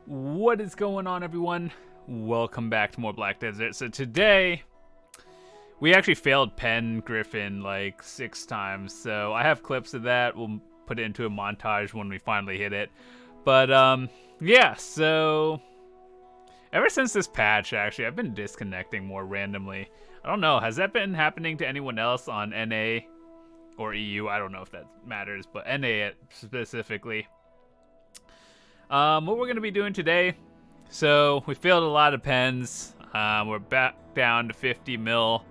What is going on, everyone? Welcome back to more Black Desert. So today, we actually failed pen Griffin like 6 times. So I have clips of that. We'll put it into a montage when we finally hit it. But yeah, so ever since this patch, actually, I've been disconnecting more randomly. I don't know, has that been happening to anyone else on NA or EU? I don't know if that matters, but NA specifically. What we're going to be doing today, so we failed a lot of pens. We're back down to 50 mil.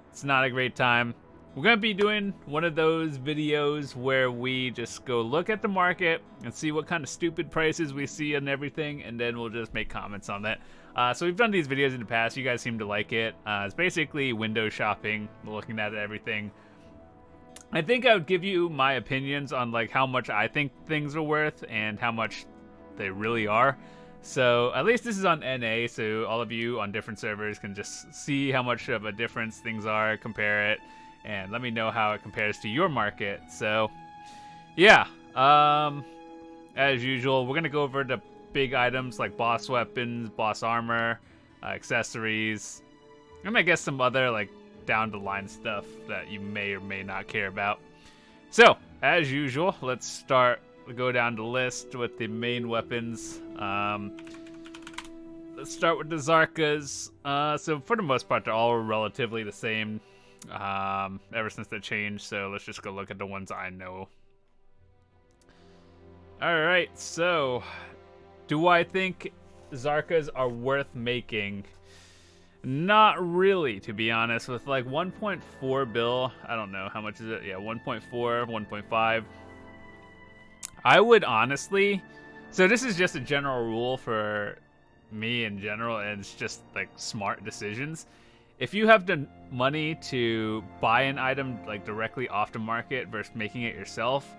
It's not a great time. We're going to be doing one of those videos where we just go look at the market and see what kind of stupid prices we see and everything, and then we'll just make comments on that. So we've done these videos in the past. You guys seem to like it. It's basically window shopping, looking at everything. I think I would give you my opinions on like how much I think things are worth and how much they really are. So at least this is on NA, so all of you on different servers can just see how much of a difference things are, compare it, and let me know how it compares to your market. So yeah, as usual, we're gonna go over the big items like boss weapons, boss armor, accessories, and I guess some other like down the line stuff that you may or may not care about. So as usual, let's start. We'll go down the list with the main weapons. Let's start with the Zarkas. So for the most part, they're all relatively the same ever since the change. So let's just go look at the ones I know. All right. So do I think Zarkas are worth making? Not really, to be honest. With like 1.4 bill, I don't know how much is it. Yeah, 1.4, 1.5. I would honestly, so this is just a general rule for me in general, and it's just like smart decisions. If you have the money to buy an item like directly off the market versus making it yourself,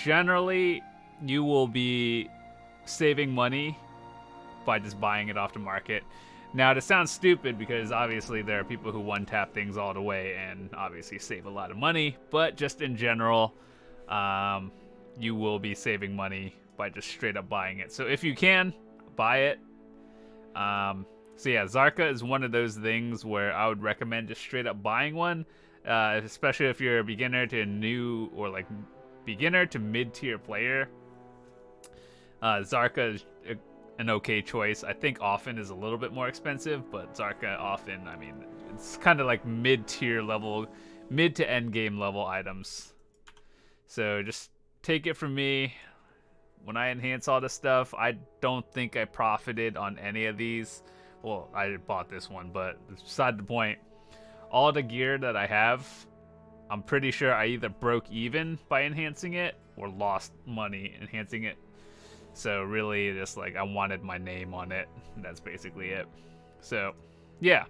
generally you will be saving money by just buying it off the market. Now, this sounds stupid because obviously there are people who one-tap things all the way and obviously save a lot of money, but just in general, you will be saving money by just straight up buying it. So if you can, buy it. So yeah, Zarka is one of those things where I would recommend just straight up buying one, especially if you're a beginner to a new or like beginner to mid-tier player. Zarka is an okay choice. I think Often is a little bit more expensive, but Zarka Often, I mean, it's kind of like mid-tier level, mid to end game level items. So just take it from me. When I enhance all this stuff, I don't think I profited on any of these. Well, I bought this one, but beside the point, all the gear that I have, I'm pretty sure I either broke even by enhancing it or lost money enhancing it. So really, just like I wanted my name on it. That's basically it. So, yeah.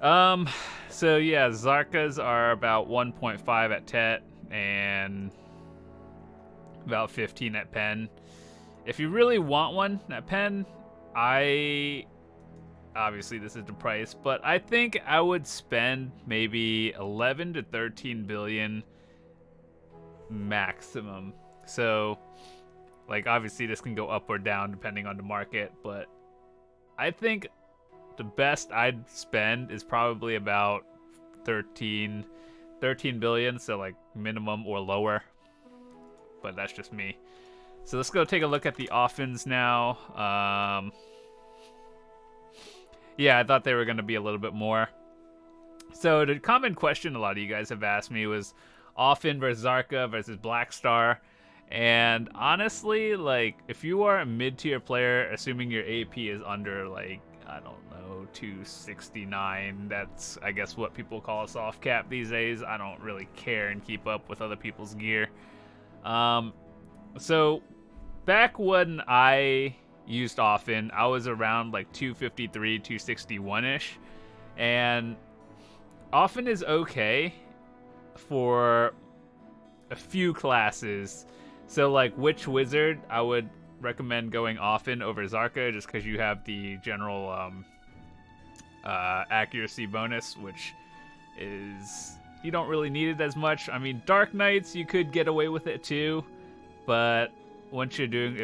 So yeah, Zarkas are about 1.5 at Tet and about 15 at Pen. If you really want one at Pen, obviously this is the price, but I think I would spend maybe 11 to 13 billion maximum. So like, obviously, this can go up or down depending on the market, but I think the best I'd spend is probably about 13 billion, so like minimum or lower. But that's just me. So let's go take a look at the Offens now. Yeah, I thought they were going to be a little bit more. So the common question a lot of you guys have asked me was Offen versus Zarka versus Blackstar. And honestly, like, if you are a mid-tier player, assuming your AP is under, like, I don't know, 269, that's, I guess, what people call a soft cap these days. I don't really care and keep up with other people's gear. So, back when I used Offen, I was around, like, 253, 261-ish. And Offen is okay for a few classes. So, like, Witch Wizard, I would recommend going Offen over Zarka just because you have the general accuracy bonus, which is, you don't really need it as much. I mean, Dark Knights, you could get away with it too, but if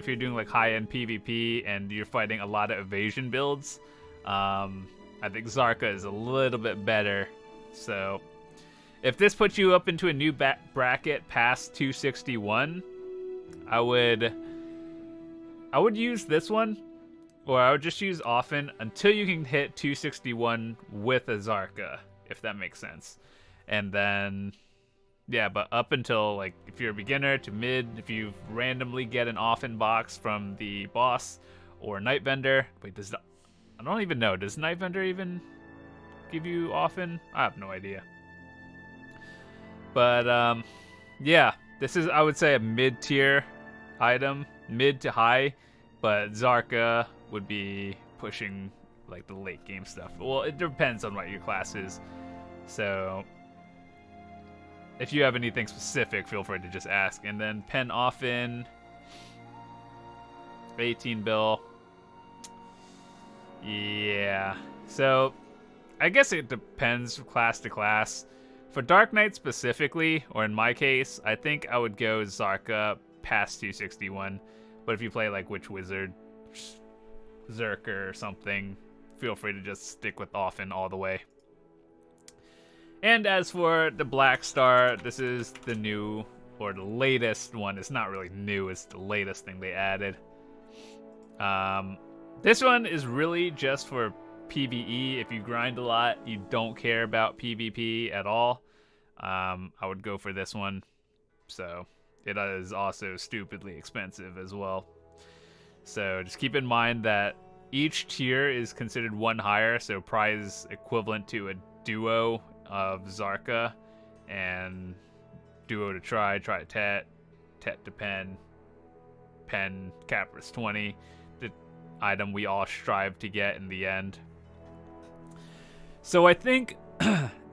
you're doing like high-end PvP and you're fighting a lot of evasion builds, I think Zarka is a little bit better. So if this puts you up into a new bracket past 261, I would use this one, or I would just use often until you can hit 261 with a Zarka, if that makes sense. And then, yeah, but up until, like, if you're a beginner to mid, if you randomly get an often box from the boss or Night Vendor. Wait, I don't even know. Does Night Vendor even give you often? I have no idea. But, yeah, this is, I would say, a mid-tier item, mid to high, but Zarka would be pushing, like, the late game stuff. Well, it depends on what your class is. So if you have anything specific, feel free to just ask. And then pen often, 18 bill. Yeah. So I guess it depends class to class. For Dark Knight specifically, or in my case, I think I would go Zarka past 261. But if you play like Witch Wizard, Zerker or something, feel free to just stick with often all the way. And as for the Black Star, this is the new, or the latest one. It's not really new, it's the latest thing they added. This one is really just for PvE. If you grind a lot, you don't care about PvP at all, I would go for this one. So it is also stupidly expensive as well. So just keep in mind that each tier is considered one higher, so prize equivalent to a duo of Zarka, and duo to try to tet to pen, Capris 20, the item we all strive to get in the end. So I think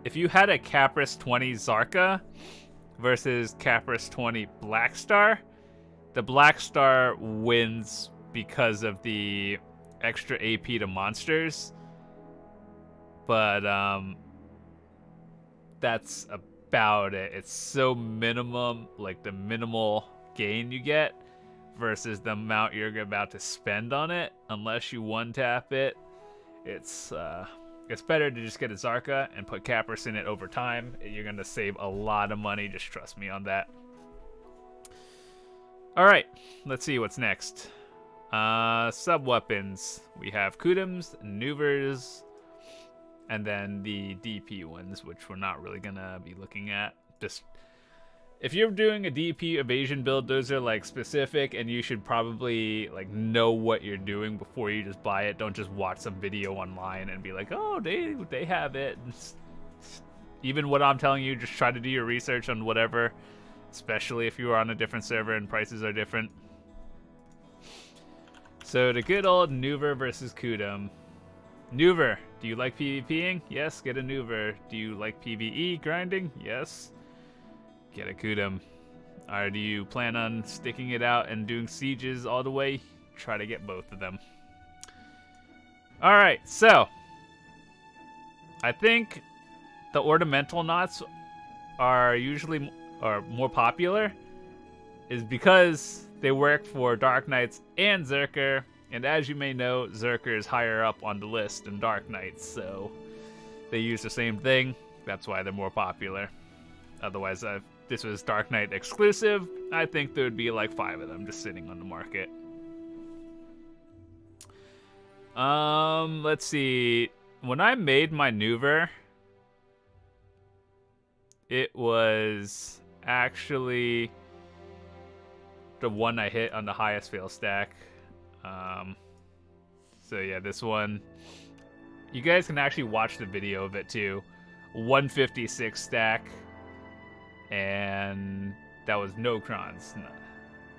if you had a Capris 20 Zarka versus Capris 20 Black Star, the Black Star wins because of the extra AP to monsters. But that's about it. It's so minimum, like the minimal gain you get versus the amount you're about to spend on it unless you one tap it. It's better to just get a Zarka and put Capris in it over time. You're gonna save a lot of money, just trust me on that. Alright, let's see what's next. Sub-weapons. We have Kudums, Nuvers, and then the DP ones, which we're not really gonna be looking at. Just if you're doing a DP evasion build, those are like specific, and you should probably like know what you're doing before you just buy it. Don't just watch some video online and be like, oh, they have it. Even what I'm telling you, just try to do your research on whatever, especially if you are on a different server and prices are different. So the good old Nuver versus Kudum. Nuver, do you like PvPing? Yes, get a Nuver. Do you like PvE grinding? Yes, get a Kudum. Or do you plan on sticking it out and doing sieges all the way? Try to get both of them. Alright, so I think the ornamental knots are usually more popular is because they work for Dark Knights and Zerker, and as you may know, Zerker is higher up on the list than Dark Knights, so they use the same thing. That's why they're more popular. Otherwise, if this was Dark Knight exclusive, I think there would be like 5 of them just sitting on the market. Let's see. When I made my Nuver, it was actually the one I hit on the highest fail stack. So yeah, this one, you guys can actually watch the video of it too. 156 stack, and that was no crons.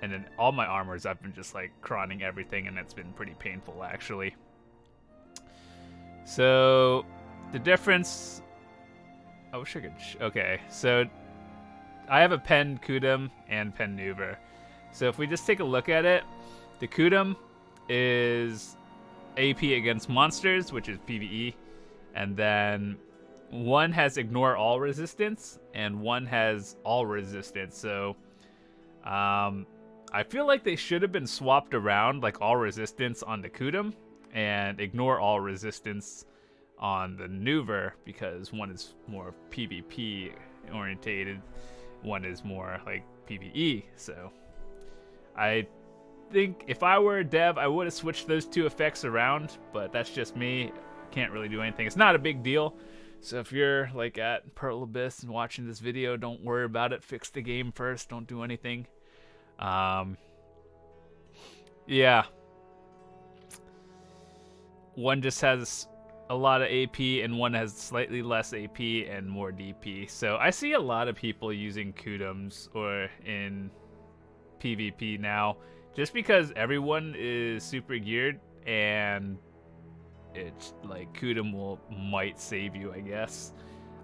And then all my armors, I've been just like cronning everything, and it's been pretty painful actually. So the difference, I wish I could, okay, so I have a Pen Kudum and Pen Nuver. So if we just take a look at it, the Kudum is AP against monsters, which is PvE, and then one has ignore all resistance and one has all resistance. So I feel like they should have been swapped around, like all resistance on the Kudum, and ignore all resistance on the Nuver, because one is more PvP orientated, one is more like PvE. So I think if I were a dev, I would have switched those two effects around, but that's just me. Can't really do anything. It's not a big deal. So if you're like at Pearl Abyss and watching this video, don't worry about it. Fix the game first. Don't do anything. Yeah. One just has a lot of AP and one has slightly less AP and more DP. So I see a lot of people using Kudums or in PvP now, just because everyone is super geared and it's like Kudum might save you, I guess.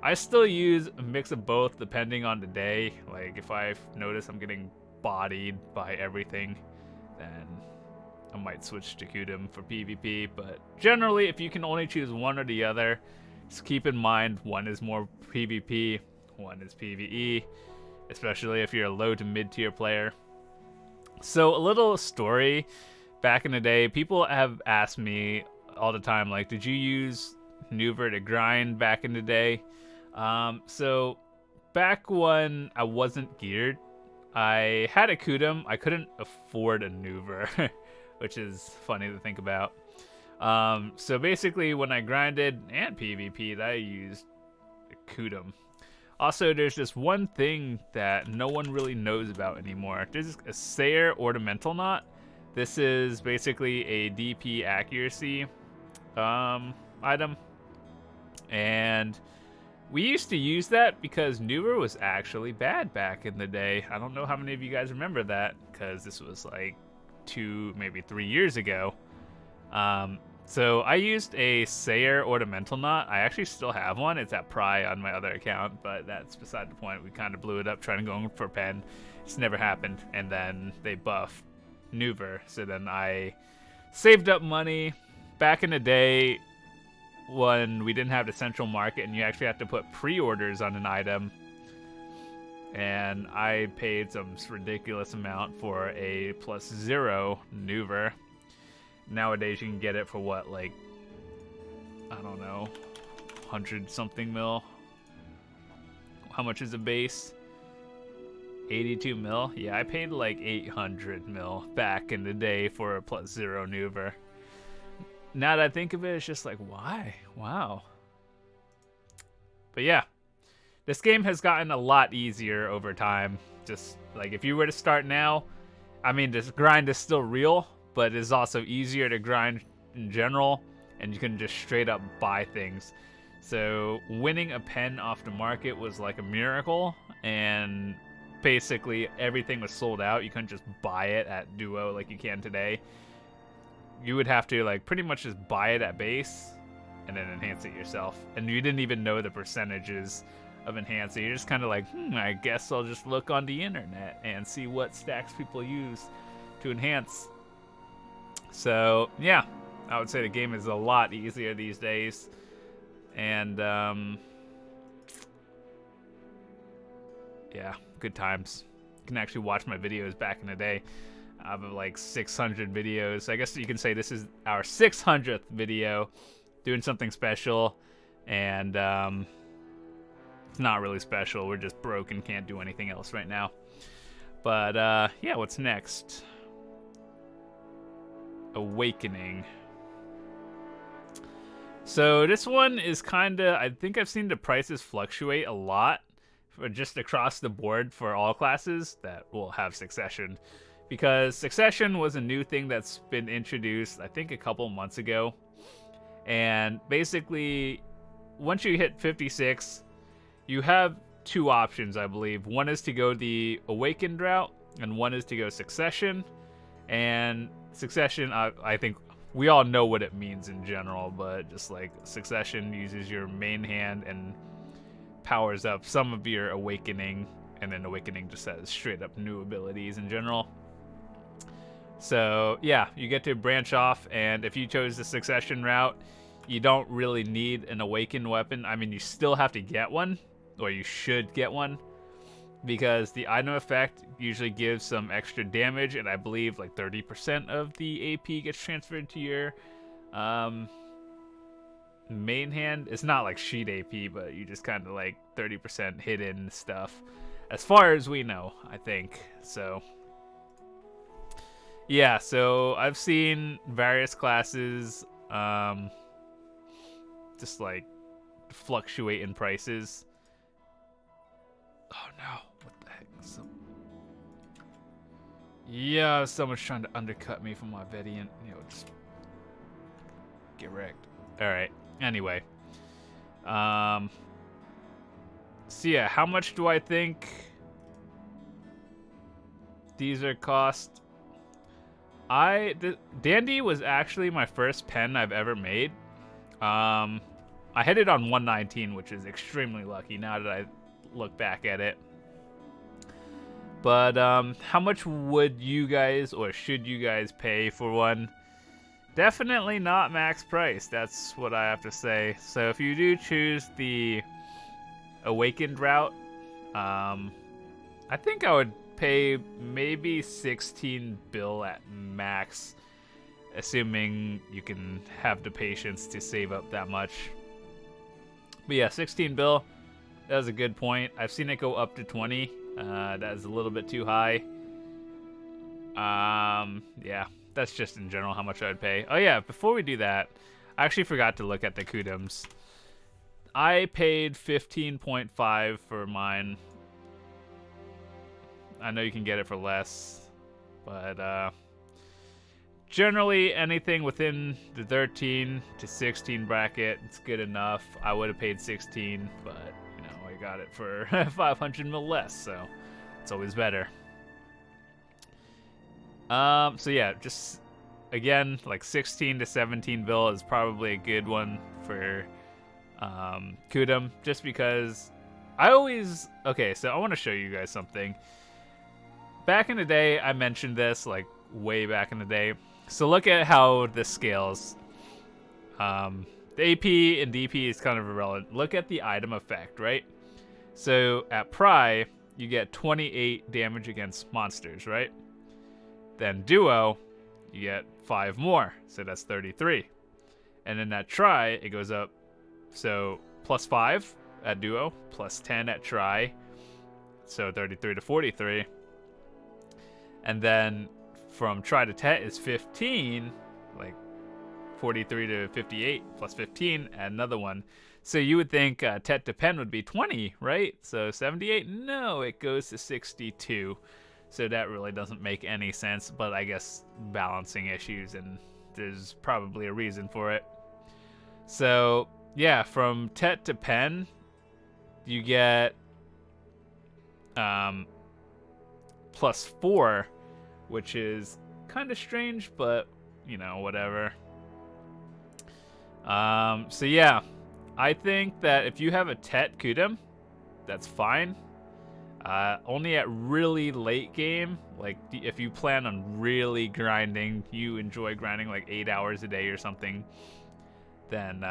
I still use a mix of both depending on the day. Like if I notice I'm getting bodied by everything, then I might switch to Kudum for PvP. But generally, if you can only choose one or the other, just keep in mind one is more PvP, one is PvE, especially if you're a low to mid tier player. So a little story. Back in the day, people have asked me all the time, like, did you use Nuver to grind back in the day? So back when I wasn't geared, I had a Kudum. I couldn't afford a Nuver, which is funny to think about. So basically, when I grinded and PvP'd, I used a Kudum. Also, there's just one thing that no one really knows about anymore. There's a Sayer Ornamental Knot. This is basically a DP accuracy item. And we used to use that because Nuver was actually bad back in the day. I don't know how many of you guys remember that, because this was like 2, maybe 3 years ago. So I used a Sayer Ornamental Knot. I actually still have one. It's at Pry on my other account, but that's beside the point. We kind of blew it up trying to go for pen. It's never happened. And then they buffed Nuver. So then I saved up money. Back in the day when we didn't have the central market and you actually had to put pre-orders on an item, and I paid some ridiculous amount for a +0 Nuver. Nowadays you can get it for what, like, I don't know, 100 something mil. How much is a base? 82 mil? Yeah, I paid like 800 mil back in the day for a +0 Nuver. Now that I think of it, it's just like, why? Wow. But yeah, this game has gotten a lot easier over time. Just like if you were to start now, I mean, this grind is still real, but it's also easier to grind in general, and you can just straight up buy things. So winning a pen off the market was like a miracle, and basically everything was sold out. You couldn't just buy it at Duo like you can today. You would have to like pretty much just buy it at base and then enhance it yourself. And you didn't even know the percentages of enhancing. You're just kind of like, I guess I'll just look on the internet and see what stacks people use to enhance. So yeah, I would say the game is a lot easier these days. And yeah, good times. You can actually watch my videos back in the day. I have like 600 videos. I guess you can say this is our 600th video doing something special. And it's not really special. We're just broke and can't do anything else right now. But yeah, what's next? Awakening. So this one is kind of, I think I've seen the prices fluctuate a lot for just across the board for all classes that will have Succession, because Succession was a new thing that's been introduced I think a couple months ago. And basically once you hit 56, you have two options, I believe. One is to go the Awakened route and one is to go Succession. And Succession, I think we all know what it means in general, but just like Succession uses your main hand and powers up some of your Awakening, and then Awakening just has straight up new abilities in general. So yeah, you get to branch off, and if you chose the Succession route, you don't really need an Awakened weapon. I mean, you still have to get one, or you should get one, because the item effect usually gives some extra damage, and I believe like 30% of the AP gets transferred to your main hand. It's not like sheet AP, but you just kind of like 30% hidden stuff, as far as we know, I think. So yeah, so I've seen various classes just like fluctuate in prices. Oh no, what the heck? Yeah, someone's trying to undercut me from my Vediant. Just get wrecked. Alright, anyway. So yeah, how much do I think these are cost? Dandy was actually my first pen I've ever made. I hit it on 119, which is extremely lucky now that I look back at it. But how much would you guys, or should you guys, pay for one? Definitely not max price. That's what I have to say. So if you do choose the Awakened route, I think I would pay maybe 16 bill at max, assuming you can have the patience to save up that much. But yeah, 16 bill, that was a good point. I've seen it go up to 20. That is a little bit too high. Yeah, that's just in general how much I would pay. Oh yeah, before we do that, I actually forgot to look at the Kudums. I paid 15.5 for mine. I know you can get it for less, but generally anything within the 13 to 16 bracket, it's good enough. I would have paid 16, but I got it for 500 mil less, so it's always better. So yeah, just again, like 16 to 17 bill is probably a good one for Kudum, just because okay, so I want to show you guys something. Back in the day, I mentioned this, like way back in the day. So look at how this scales. The AP and DP is kind of irrelevant. Look at the item effect, right? So at Pry, you get 28 damage against monsters, right? Then Duo, you get 5 more, so that's 33. And then at Try, it goes up, so plus 5 at Duo, plus 10 at Try, so 33 to 43. And then from Try to Tet is 15, like 43 to 58, plus 15, add another one. So you would think Tet to Pen would be 20, right? So 78? No, it goes to 62. So that really doesn't make any sense, but I guess balancing issues, and there's probably a reason for it. So yeah, from Tet to Pen, you get plus 4, which is kind of strange, but whatever. So yeah, I think that if you have a Tet Kudum, that's fine. Only at really late game, like if you plan on really grinding, you enjoy grinding like 8 hours a day or something, then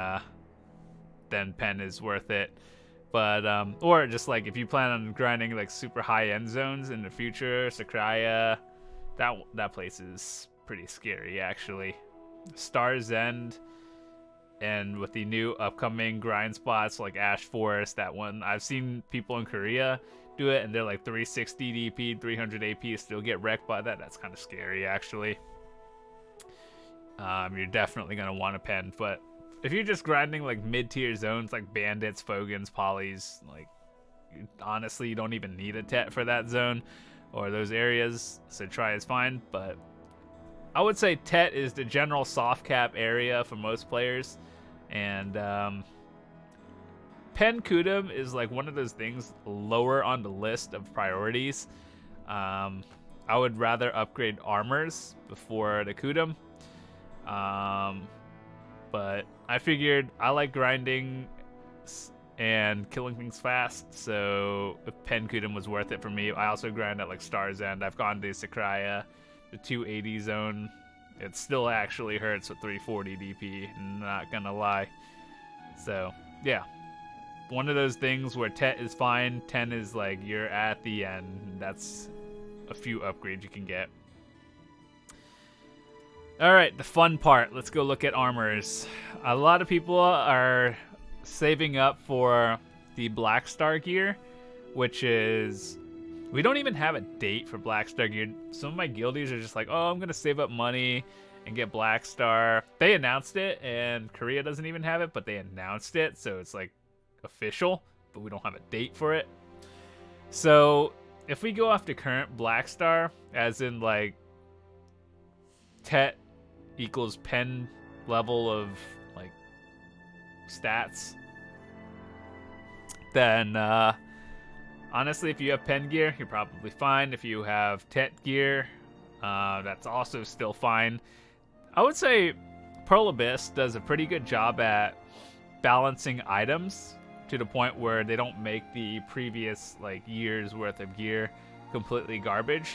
Pen is worth it. But or just like if you plan on grinding like super high end zones in the future, Sakraya, that place is pretty scary actually. Star's End, and with the new upcoming grind spots like Ash Forest, that one, I've seen people in Korea do it and they're like 360 DP, 300 AP, still get wrecked by that. That's kind of scary actually. You're definitely going to want a Pen, but if you're just grinding like mid-tier zones like Bandits, Fogans, Polys, like honestly you don't even need a Tet for that zone or those areas, so Try is fine. But I would say Tet is the general soft cap area for most players, and Pen Kudum is like one of those things lower on the list of priorities. I would rather upgrade armors before the Kudum. But I figured I like grinding and killing things fast, so Pen Kudum was worth it for me. I also grind at like Star's End. I've gone to Sakraya, the 280 zone. It still actually hurts with 340 DP, not gonna lie. So yeah, one of those things where 10 is fine, 10 is like you're at the end. That's a few upgrades you can get. Alright, the fun part. Let's go look at armors. A lot of people are saving up for the Black Star gear, which is... We don't even have a date for Black Star gear. Some of my guildies are just like, oh, I'm going to save up money and get Black Star. They announced it, and Korea doesn't even have it, but they announced it, so it's like official, but we don't have a date for it. So if we go off the current Black Star, as in like Tet equals pen level of like stats, then honestly, if you have pen gear, you're probably fine. If you have Tet gear, that's also still fine. I would say Pearl Abyss does a pretty good job at balancing items to the point where they don't make the previous like year's worth of gear completely garbage,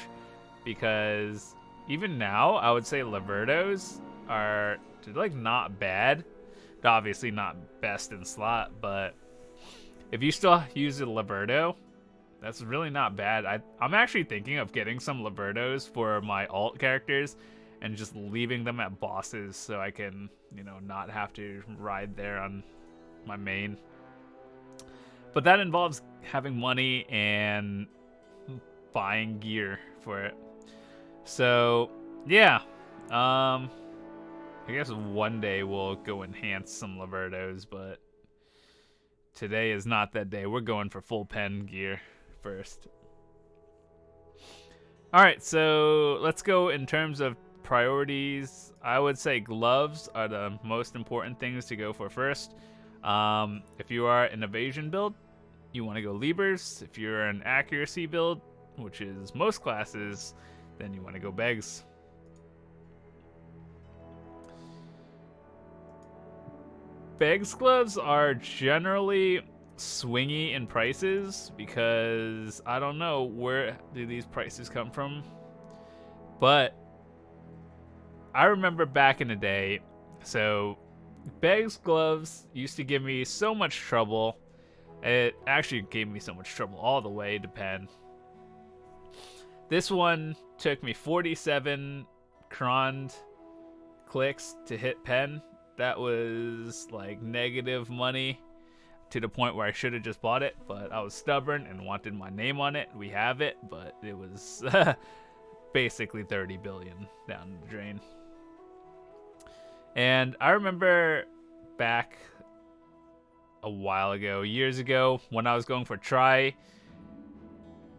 because even now, I would say Libertos are like not bad. They're obviously not best in slot, but if you still use a Liberto, that's really not bad. I'm actually thinking of getting some Libertos for my alt characters and just leaving them at bosses so I can, you know, not have to ride there on my main. But that involves having money and buying gear for it. So, yeah. I guess one day we'll go enhance some Libertos, but today is not that day. We're going for full pen gear first. Alright, so let's go in terms of priorities. I would say gloves are the most important things to go for first. If you are an evasion build, you want to go Libers. If you're an accuracy build, which is most classes, then you want to go Begs. Begs gloves are generally swingy in prices because I don't know where do these prices come from, but I remember back in the day, so Begs gloves used to give me so much trouble. It actually gave me so much trouble all the way to pen. This one took me 47 croned clicks to hit pen. That was like negative money to the point where I should have just bought it, but I was stubborn and wanted my name on it. We have it, but it was basically 30 billion down the drain. And I remember back a while ago, years ago, when I was going for try,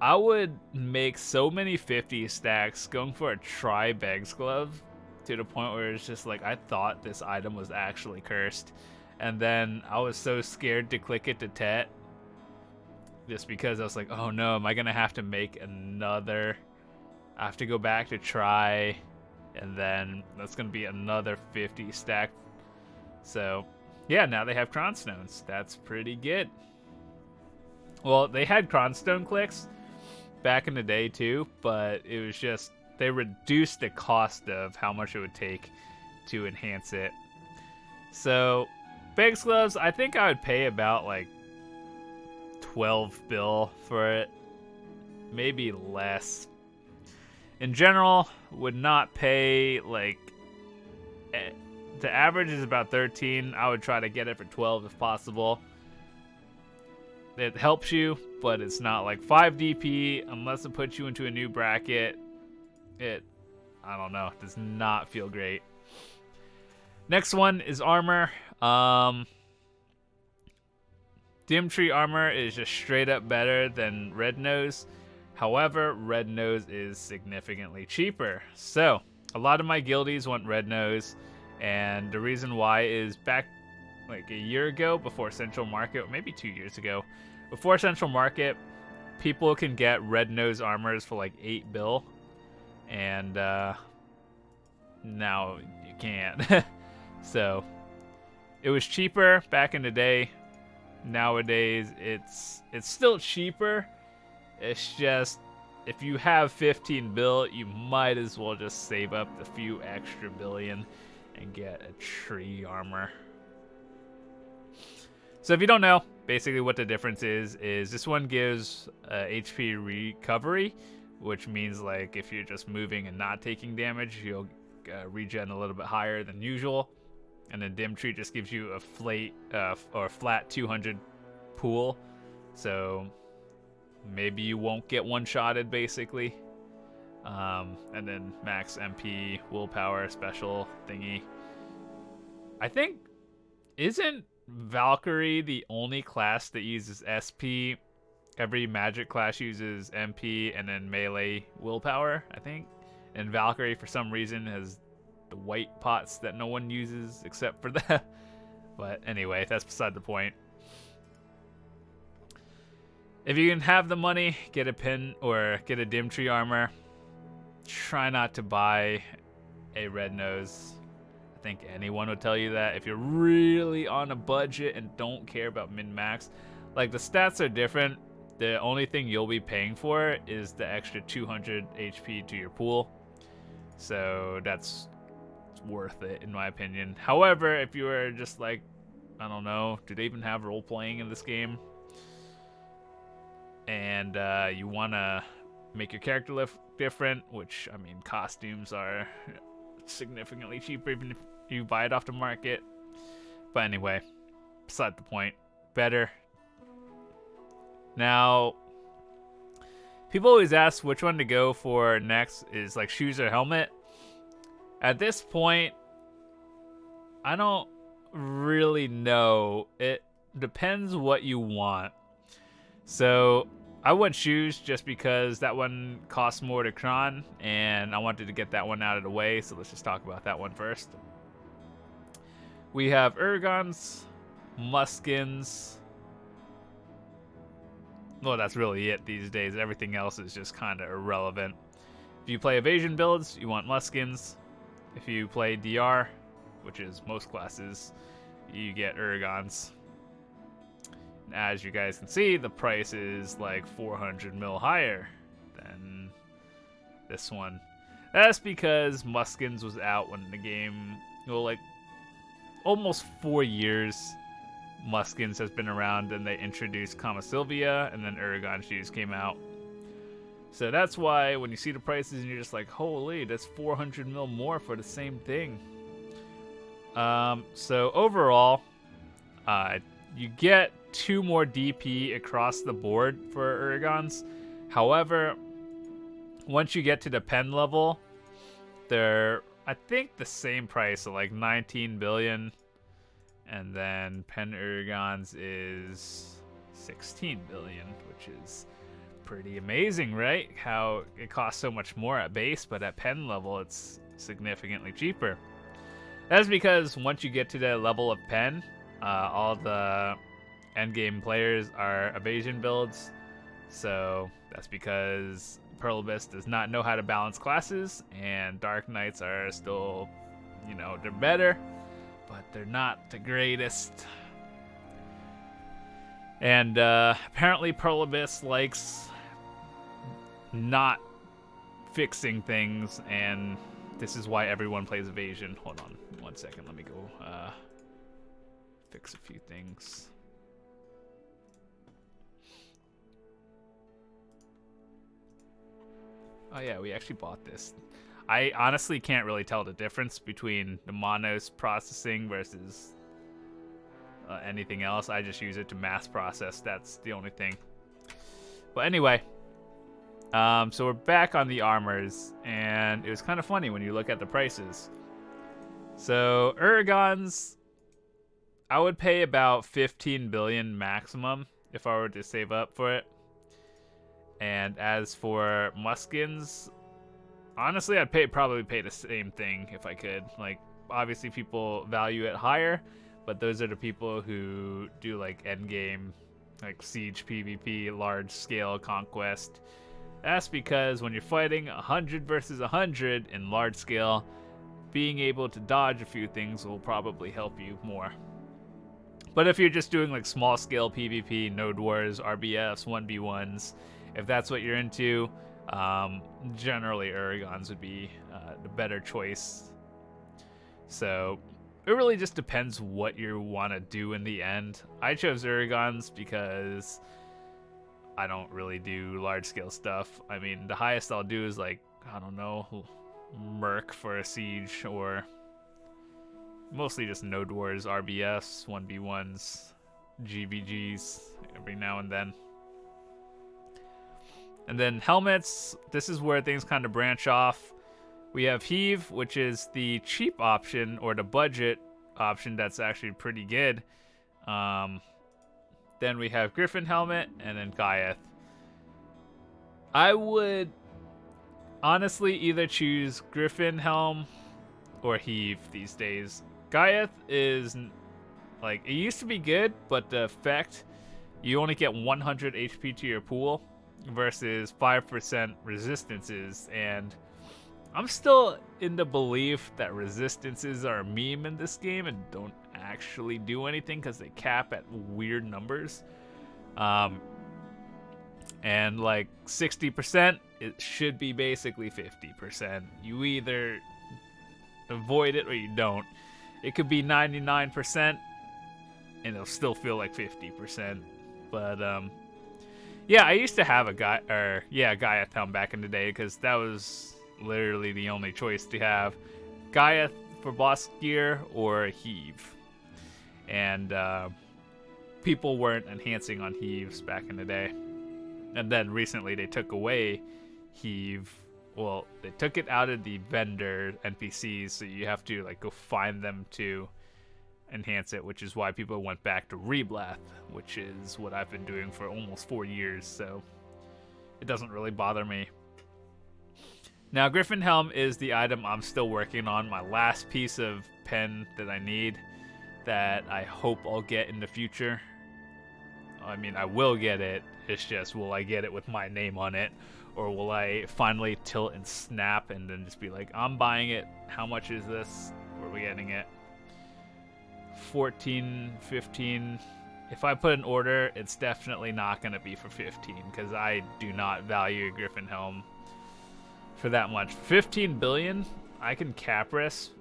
I would make so many 50 stacks going for a try Begs glove to the point where it's just like I thought this item was actually cursed, and then I was so scared to click it to Tet just because I was like, oh no, am I gonna have to make another, I have to go back to try, and then that's gonna be another 50 stack. So yeah, now they have Cronstones. That's pretty good. Well, they had Cronstone clicks back in the day too, but it was just they reduced the cost of how much it would take to enhance it. So Begs gloves, I think I would pay about like 12 bill for it, maybe less. In general, would not pay like, the average is about 13. I would try to get it for 12 if possible. It helps you, but it's not like 5 DP unless it puts you into a new bracket. It, I don't know, does not feel great. Next one is armor. Dim Tree armor is just straight up better than Red Nose. However, Red Nose is significantly cheaper. So, a lot of my guildies want Red Nose, and the reason why is back like a year ago before Central Market, or maybe 2 years ago, before Central Market, people can get Red Nose armors for like 8 bill. And now you can't. So it was cheaper back in the day. Nowadays it's still cheaper. It's just if you have 15 bill, you might as well just save up a few extra billion and get a tree armor. So if you don't know, Basically, what the difference is this one gives HP recovery, which means like if you're just moving and not taking damage, you'll regen a little bit higher than usual. And then Dim Tree just gives you a flat 200 pool, so maybe you won't get one-shotted basically. And then max MP, willpower, special thingy. I think, isn't Valkyrie the only class that uses SP? Every magic class uses MP and then melee willpower, I think. And Valkyrie, for some reason, has the white pots that no one uses except for that. But anyway, that's beside the point. If you can have the money, get a pin or get a Dim Tree armor. Try not to buy a red nose. I think anyone would tell you that if you're really on a budget and don't care about min-max. Like, the stats are different. The only thing you'll be paying for is the extra 200 HP to your pool. So that's worth it, in my opinion. However, if you are just like, I don't know, do they even have role-playing in this game? And you want to make your character look different, which, I mean, costumes are significantly cheaper even if you buy it off the market. But anyway, beside the point. Better. Now, people always ask which one to go for next, is like shoes or helmet. At this point, I don't really know. It depends what you want. So I went shoes just because that one costs more to cron, and I wanted to get that one out of the way, so let's just talk about that one first. We have Urgons, Muskins. Well, that's really it these days. Everything else is just kind of irrelevant. If you play evasion builds, you want Muskins. If you play DR, which is most classes, you get Urgons. As you guys can see, the price is like 400 mil higher than this one. That's because Muskins was out when the game, well, like almost 4 years Muskins has been around, and they introduced Kama Sylvia, and then Uragon shoes came out. So that's why when you see the prices and you're just like, holy, that's 400 mil more for the same thing. So overall, you get 2 more DP across the board for Urgons. However, once you get to the pen level, they're, I think, the same price, so like 19 billion. And then pen Urgons is 16 billion, which is pretty amazing, right? How it costs so much more at base, but at pen level, it's significantly cheaper. That's because once you get to the level of pen, all the endgame players are evasion builds. So that's because Pearl Abyss does not know how to balance classes, and Dark Knights are still, you know, they're better, but they're not the greatest. And apparently Pearl Abyss likes not fixing things, and this is why everyone plays evasion. Hold on 1 second, let me go fix a few things. Oh yeah, we actually bought this. I honestly can't really tell the difference between the Monos processing versus anything else. I just use it to mass process. That's the only thing. But anyway, so we're back on the armors, and it was kind of funny when you look at the prices. So Urgons, I would pay about 15 billion maximum if I were to save up for it. And as for Muskins, honestly, I'd probably pay the same thing if I could. Like, obviously people value it higher, but those are the people who do like endgame, like siege PvP, large scale conquest. That's because when you're fighting 100 versus 100 in large scale, being able to dodge a few things will probably help you more. But if you're just doing like small scale PvP, node wars, RBFs, 1v1s, if that's what you're into, generally Urgons would be the better choice. So it really just depends what you want to do in the end. I chose Uragons because I don't really do large-scale stuff. I mean, the highest I'll do is like, I don't know, Merc for a siege, or mostly just Node Wars, RBS, 1v1s, GVGs every now and then. And then helmets, this is where things kind of branch off. We have Heave, which is the cheap option, or the budget option that's actually pretty good. Then we have Griffin Helmet, and then Gaiath. I would honestly either choose Griffin Helm or Heave these days. Gaiath is, like, it used to be good, but the effect, you only get 100 HP to your pool versus 5% resistances, and I'm still in the belief that resistances are a meme in this game and don't actually do anything because they cap at weird numbers. And like 60%, it should be basically 50%. You either avoid it or you don't. It could be 99% and it'll still feel like 50%. But yeah, I used to have a Gaiath helm back in the day because that was literally the only choice to have. Gaiath for boss gear or Heave. And people weren't enhancing on Heaves back in the day. And then recently they took away Heave. Well, they took it out of the vendor NPCs, so you have to like go find them to enhance it, which is why people went back to Reblath, which is what I've been doing for almost 4 years, so it doesn't really bother me. Now, Griffin Helm is the item I'm still working on, my last piece of pen that I need, that I hope I'll get in the future. I mean, I will get it, it's just, will I get it with my name on it? Or will I finally tilt and snap and then just be like, I'm buying it, how much is this? Where are we getting it? 14, 15. If I put an order, it's definitely not going to be for 15 because I do not value Griffin Helm for that much. 15 billion, I can cap risk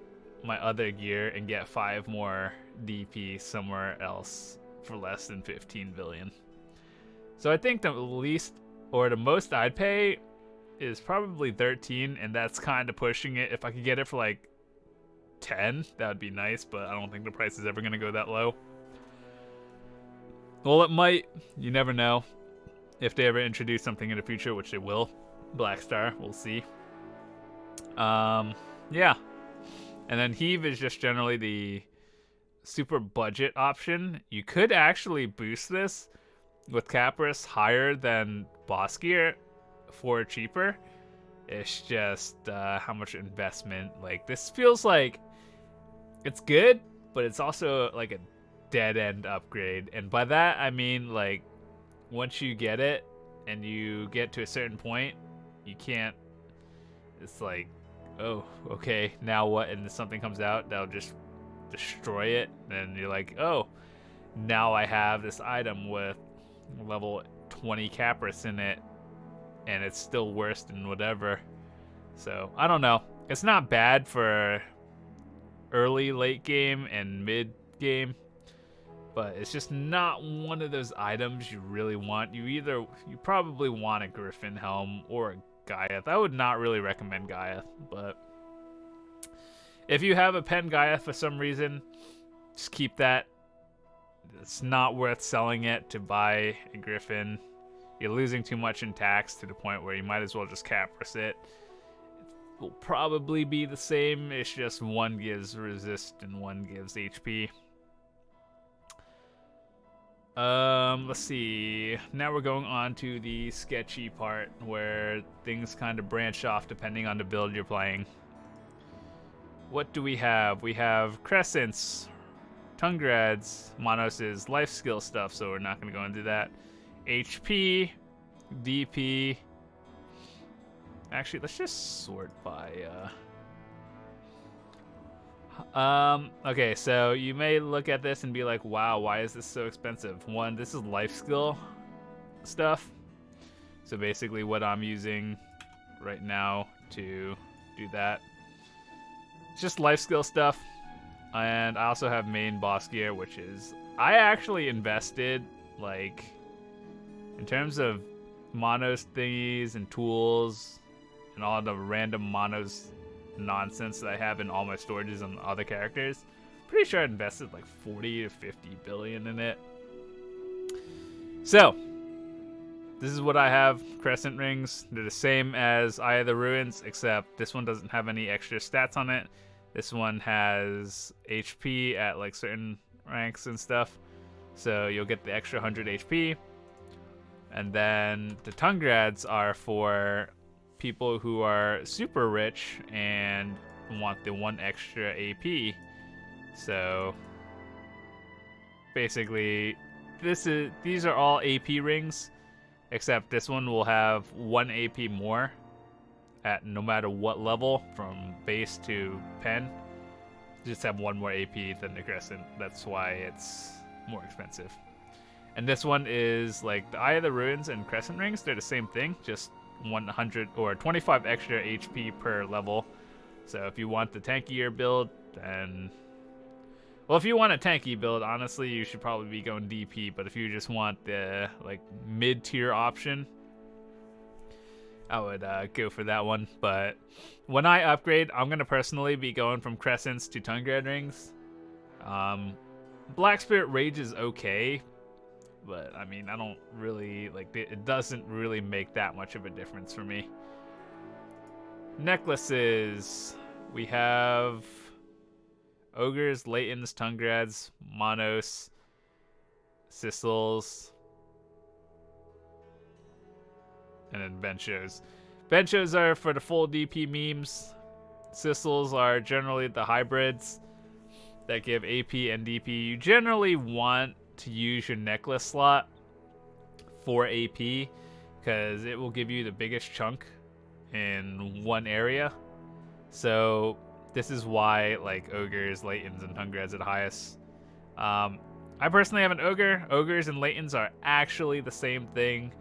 my other gear and get 5 more DP somewhere else for less than 15 billion. So I think the least or the most I'd pay is probably 13, and that's kind of pushing it. If I could get it for like 10, that would be nice, but I don't think the price is ever going to go that low. Well, it might. You never know. If they ever introduce something in the future, which they will. Blackstar, we'll see. Yeah. And then Heave is just generally the super budget option. You could actually boost this with Capris higher than boss gear for cheaper. It's just how much investment. Like, this feels like it's good, but it's also like a dead end upgrade. And by that I mean, like, once you get it and you get to a certain point, you can't, it's like, oh, okay, now what? And something comes out that'll just destroy it, and you're like, oh, now I have this item with level 20 Capris in it, and it's still worse than whatever. So I don't know, it's not bad for early, late game and mid game, but it's just not one of those items you really want. You probably want a Griffin Helm or a Gaiath. I would not really recommend Gaiath, but if you have a pen Gaiath for some reason, just keep that. It's not worth selling it to buy a Griffin. You're losing too much in tax to the point where you might as well just Capris it. It will probably be the same. It's just one gives resist and one gives HP. Let's see. Now we're going on to the sketchy part where things kind of branch off depending on the build you're playing. What do we have? We have Crescents, Tungrads, Monos' life skill stuff, so we're not going to go into that. HP, DP. Actually, let's just sort by okay, so you may look at this and be like, wow, why is this so expensive? One, this is life skill stuff. So basically what I'm using right now to do that. It's just life skill stuff. And I also have main boss gear, which is... I actually invested, like, in terms of monos thingies and tools and all the random monos nonsense that I have in all my storages on other characters. Pretty sure I invested like 40 to 50 billion in it. So, this is what I have. Crescent Rings. They're the same as Eye of the Ruins, except this one doesn't have any extra stats on it. This one has HP at like certain ranks and stuff. So you'll get the extra 100 HP. And then the Tungrads are for people who are super rich and want the 1 extra AP. So basically these are all AP rings, except this one will have 1 AP more at no matter what level from base to pen. Just have 1 more AP than the Crescent. That's why it's more expensive. And this one is like the Eye of the Ruins and Crescent Rings. They're the same thing, just 100 or 25 extra HP per level. So if you want the tankier build, then... Well, if you want a tanky build, honestly, you should probably be going DP. But if you just want the like mid-tier option, I would go for that one. But when I upgrade, I'm going to personally be going from Crescents to Tungrad Rings. Black Spirit Rage is okay, but I mean, I don't really, like, it doesn't really make that much of a difference for me. Necklaces. We have Ogres, Latents, Tungrads, Monos, Sissels, and then Benchos. Benchos are for the full DP memes. Sissels are generally the hybrids that give AP and DP. You generally want to use your necklace slot for AP because it will give you the biggest chunk in one area. So this is why like Ogres, Latents, and Tungrads are the highest. I personally have an Ogre. Ogres and Latents are actually the same thing.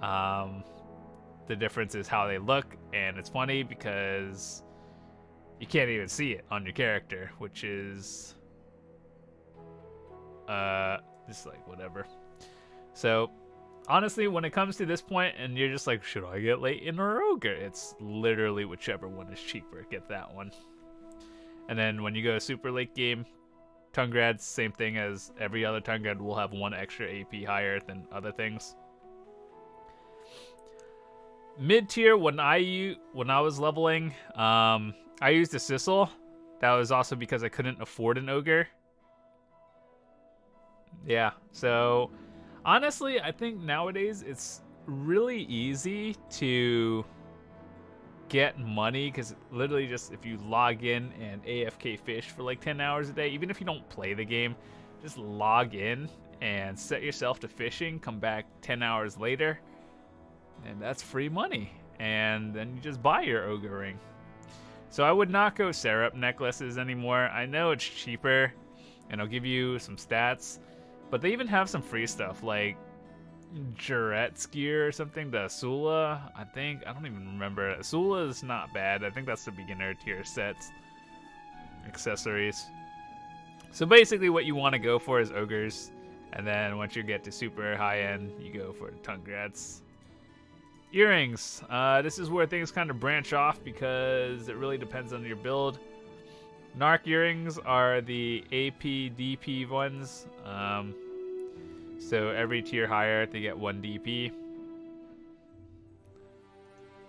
The difference is how they look, and it's funny because you can't even see it on your character, which is just like whatever. So honestly, when it comes to this point and you're just like, should I get Latent or Ogre? It's literally whichever one is cheaper, get that one. And then when you go super late game, Tungrads, same thing as every other Tungrad, will have 1 extra AP higher than other things. Mid tier, when I was leveling, I used a Sissel. That was also because I couldn't afford an Ogre. Yeah, so honestly, I think nowadays it's really easy to get money because literally just if you log in and AFK fish for like 10 hours a day, even if you don't play the game, just log in and set yourself to fishing, come back 10 hours later, and that's free money. And then you just buy your Ogre ring. So I would not go Syrup necklaces anymore. I know it's cheaper and it'll give you some stats, but they even have some free stuff like Juret's gear or something. The Asula, I think. I don't even remember. Asula is not bad. I think that's the beginner tier sets. Accessories. So basically what you want to go for is Ogres. And then once you get to super high end, you go for the Tungrads. Earrings. This is where things kind of branch off because it really depends on your build. Narc earrings are the AP DP ones. So every tier higher, they get 1 DP.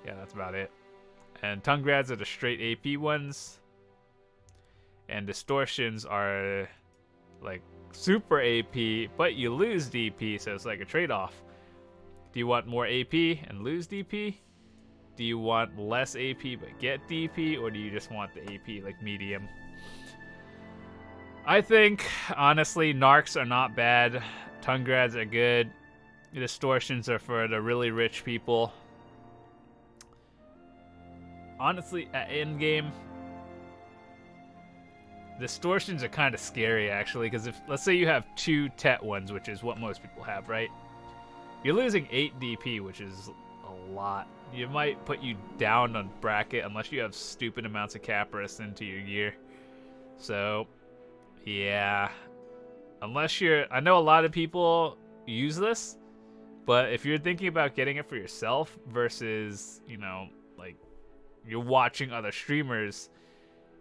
Yeah, that's about it. And Tungrads are the straight AP ones. And Distortions are like super AP, but you lose DP, so it's like a trade-off. Do you want more AP and lose DP? Do you want less AP but get DP? Or do you just want the AP like medium? I think, honestly, Narcs are not bad. Tungrads are good. Distortions are for the really rich people. Honestly, at endgame, Distortions are kind of scary, actually, because if, let's say you have 2 Tet ones, which is what most people have, right? You're losing 8 DP, which is a lot. You might put you down on bracket unless you have stupid amounts of Capris into your gear. So Yeah. Unless I know a lot of people use this, but if you're thinking about getting it for yourself versus, like you're watching other streamers,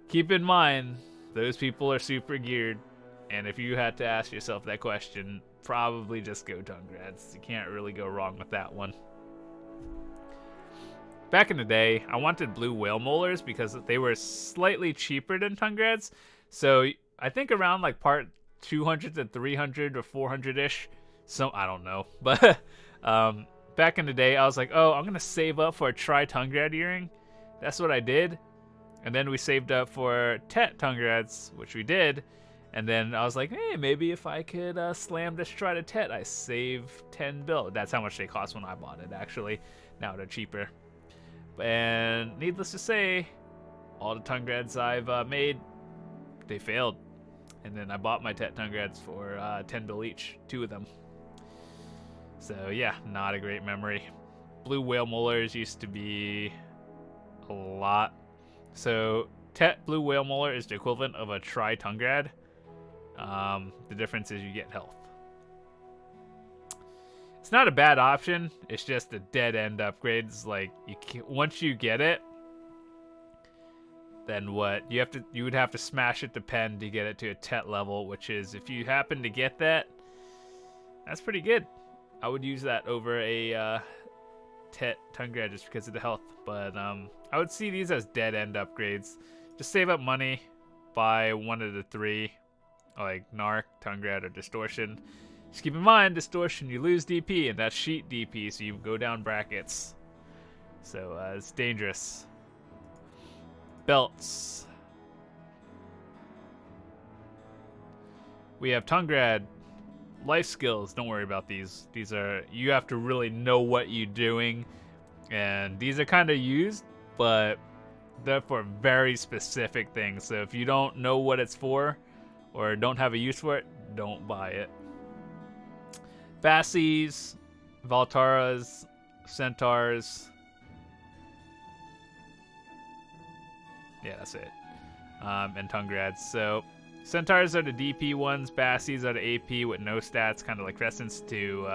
keep in mind those people are super geared, and if you had to ask yourself that question, probably just go Tungrads. You can't really go wrong with that one. Back in the day, I wanted blue whale molars because they were slightly cheaper than Tungrads. So I think around like part 200 to 300 or 400-ish. So I don't know. But back in the day, I was like, oh, I'm going to save up for a Tungrad earring. That's what I did. And then we saved up for Tet Tungrads, which we did. And then I was like, hey, maybe if I could slam this to Tet, I save 10 bill. That's how much they cost when I bought it, actually. Now they're cheaper. And needless to say, all the Tungrads I've made, they failed. And then I bought my Tet Tungrads for 10 bill each, 2 of them. So yeah, not a great memory. Blue whale molars used to be a lot. So Tet blue whale molar is the equivalent of a Tungrad. The difference is you get health. It's not a bad option. It's just a dead end upgrades. Like once you get it, then what? You would have to smash it to pen to get it to a Tet level, which is, if you happen to get that, that's pretty good. I would use that over a Tet Tungrad just because of the health. But I would see these as dead end upgrades. Just save up money, buy one of the 3, like Narc, Tungrad, or Distortion. Just keep in mind, Distortion, you lose DP, and that's sheet DP, so you go down brackets. So it's dangerous. Belts. We have Tungrad. Life skills, don't worry about these. These are, you have to really know what you're doing. And these are kind of used, but they're for very specific things. So if you don't know what it's for, or don't have a use for it, don't buy it. Bassies, Volterras, Centaurs. Yeah, that's it. And Tungrads. So Centaurs are the DP ones. Bassies are the AP with no stats, kind of like Crescents to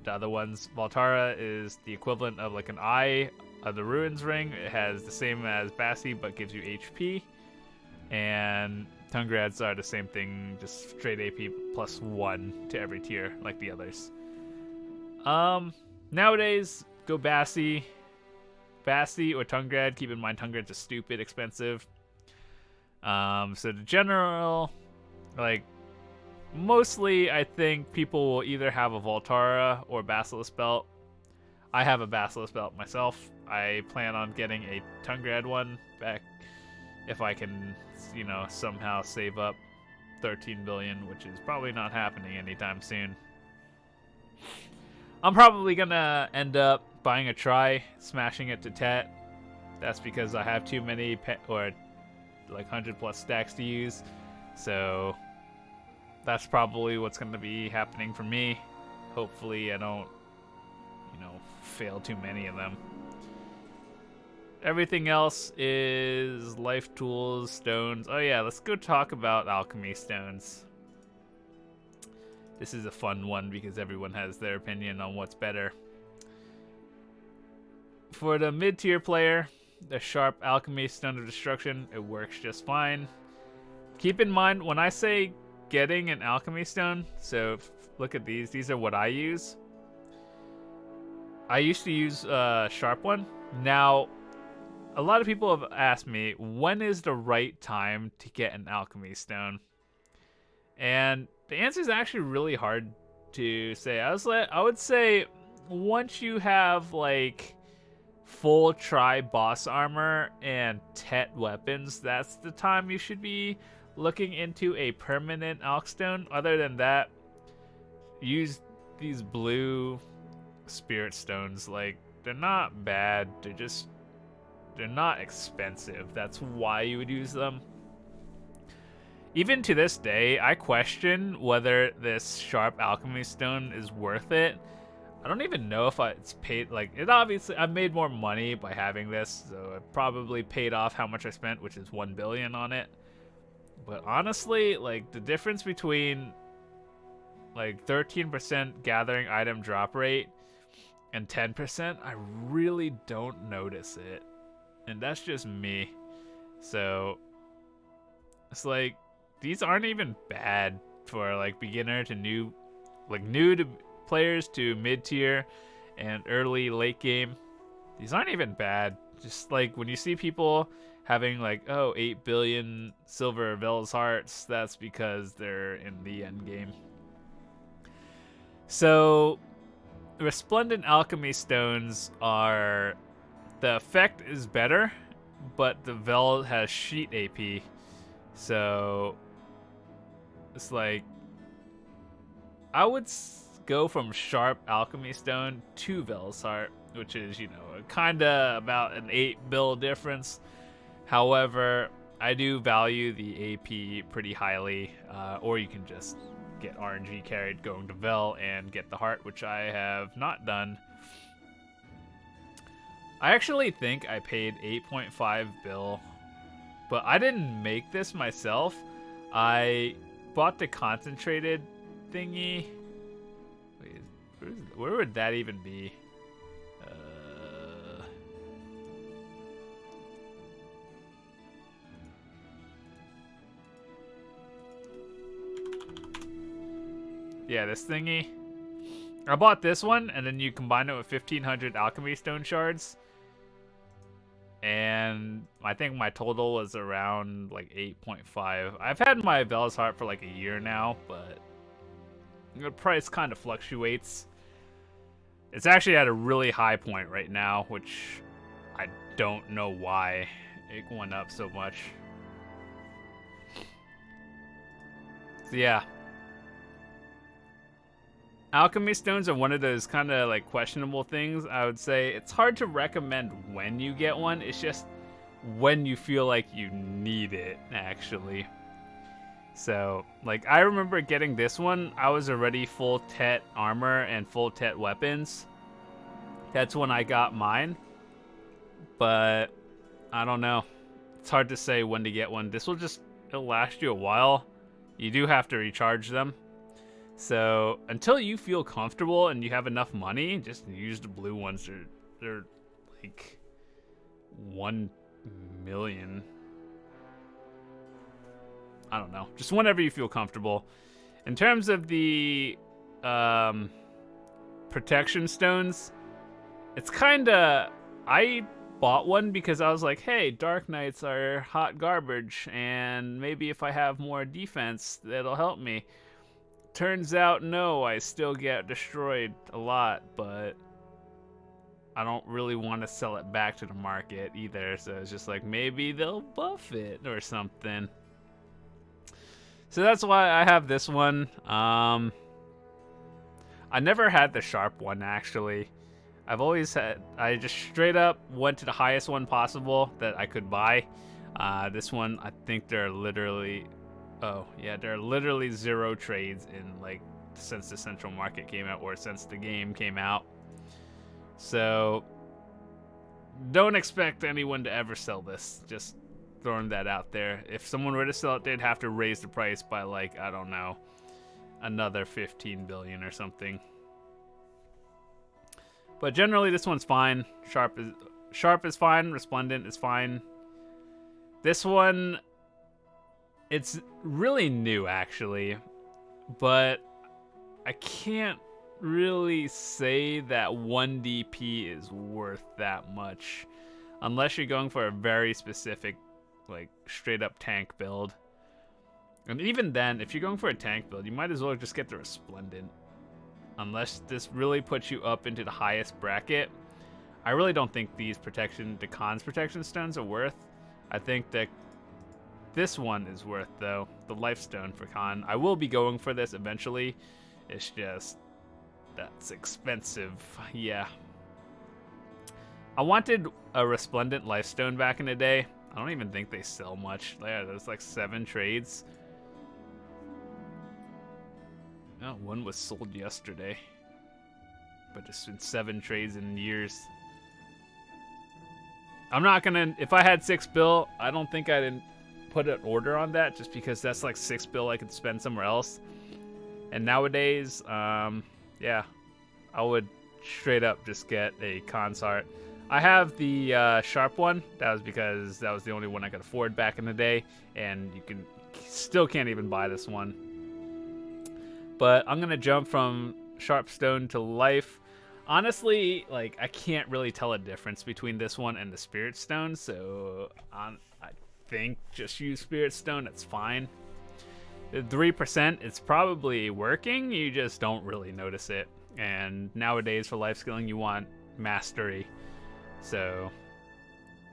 the other ones. Volterra is the equivalent of like an Eye of the Ruins Ring. It has the same as Bassie, but gives you HP. And Tungrads are the same thing, just straight AP plus 1 to every tier, like the others. Nowadays, go Bassie or Tungrad. Keep in mind, Tungrad's are stupid expensive. So the general, like, mostly I think people will either have a Volterra or Basilisk belt. I have a Basilisk belt myself. I plan on getting a Tungrad one back if I can, somehow save up 13 billion, which is probably not happening anytime soon. I'm probably gonna end up buying a smashing it to Tet. That's because I have too many like 100 plus stacks to use. So that's probably what's gonna be happening for me. Hopefully I don't, fail too many of them. Everything else is life tools, stones. Oh yeah, let's go talk about Alchemy Stones. This is a fun one because everyone has their opinion on what's better. For the mid-tier player, the sharp Alchemy Stone of Destruction, it works just fine. Keep in mind, when I say getting an Alchemy Stone, so look at these. These are what I use. I used to use a sharp one. Now, a lot of people have asked me, when is the right time to get an Alchemy Stone? And the answer is actually really hard to say. I would say once you have like full boss armor and Tet weapons, that's the time you should be looking into a permanent Alch Stone. Other than that, use these blue Spirit Stones. Like, they're not bad, they're not expensive. That's why you would use them. Even to this day, I question whether this sharp Alchemy Stone is worth it. I don't even know if it's paid, like, it obviously, I made more money by having this, so it probably paid off how much I spent, which is 1 billion on it. But honestly, like, the difference between like 13% gathering item drop rate and 10%, I really don't notice it. And that's just me. So it's like, these aren't even bad for like beginner to new, like new to players to mid-tier and early late game. These aren't even bad. Just like when you see people having like, oh, 8 billion silver Vel's hearts, that's because they're in the end game. So Resplendent Alchemy Stones are, the effect is better, but the Vel has sheet AP. So it's like, I would go from Sharp Alchemy Stone to Vel's Heart, which is, you know, kind of about an 8 bill difference. However, I do value the AP pretty highly, or you can just get RNG carried going to Vel and get the heart, which I have not done. I actually think I paid 8.5 bill, but I didn't make this myself. I bought the concentrated thingy. Wait, where would that even be? Yeah, this thingy. I bought this one, and then you combine it with 1,500 Alchemy Stone shards. And I think my total was around like 8.5. I've had my Vel's Heart for like a year now, but the price kind of fluctuates. It's actually at a really high point right now, which I don't know why it went up so much. So yeah. Alchemy Stones are one of those kind of like questionable things. I would say it's hard to recommend when you get one. It's just when you feel like you need it, actually. So, like, I remember getting this one. I was already full Tet armor and full Tet weapons. That's when I got mine. But I don't know. It's hard to say when to get one. This will just, it'll last you a while. You do have to recharge them. So until you feel comfortable and you have enough money, just use the blue ones. They're like 1 million. I don't know. Just whenever you feel comfortable. In terms of the protection stones, it's kind of, I bought one because I was like, hey, Dark Knights are hot garbage, and maybe if I have more defense, that'll help me. Turns out, no, I still get destroyed a lot, but I don't really want to sell it back to the market either, so it's just like, maybe they'll buff it or something. So that's why I have this one. I never had the sharp one, actually. I've always had, I just straight up went to the highest one possible that I could buy. This one, I think they're literally... Oh, yeah, there are literally 0 trades in, like, since the Central Market came out, or since the game came out. So, don't expect anyone to ever sell this. Just throwing that out there. If someone were to sell it, they'd have to raise the price by, like, I don't know, another 15 billion or something. But generally, this one's fine. Sharp is fine. Resplendent is fine. This one... It's really new, actually, but I can't really say that 1 DP is worth that much, unless you're going for a very specific, like, straight-up tank build. And even then, if you're going for a tank build, you might as well just get the Resplendent, unless this really puts you up into the highest bracket. I really don't think the Khan's protection stones are worth. I think that this one is worth, though, the Lifestone for Khan. I will be going for this eventually. It's just, that's expensive. Yeah. I wanted a Resplendent Lifestone back in the day. I don't even think they sell much. Yeah, there's like 7 trades. Oh, one was sold yesterday. But it's been 7 trades in years. I'm not gonna, if I had 6 bill, I don't think I'd put an order on that just because that's like 6 bill I could spend somewhere else. And nowadays, yeah, I would straight up just get a consort. I have the sharp one. That was because that was the only one I could afford back in the day, and you still can't even buy this one. But I'm gonna jump from sharp stone to life. Honestly, like, I can't really tell a difference between this one and the spirit stone, so I think just use spirit stone. That's fine. The 3%, it's probably working. You just don't really notice it. And nowadays for life skilling, you want mastery. So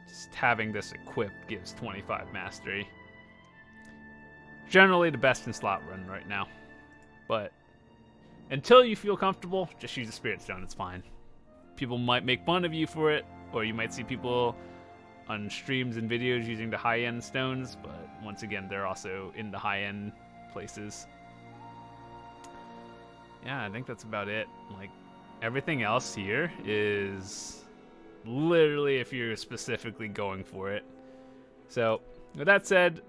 just having this equipped gives 25 mastery. Generally the best in slot run right now. But until you feel comfortable, just use a spirit stone. It's fine. People might make fun of you for it, or you might see people on streams and videos using the high-end stones, but once again, they're also in the high-end places. Yeah, I think that's about it. Like, everything else here is literally if you're specifically going for it. So, with that said,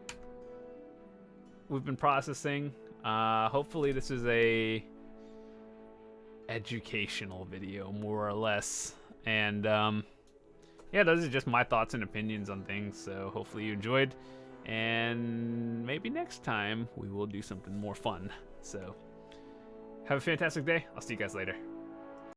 we've been processing. Hopefully this is a educational video, more or less. And, yeah, those are just my thoughts and opinions on things, so hopefully you enjoyed. And maybe next time we will do something more fun. So, have a fantastic day. I'll see you guys later.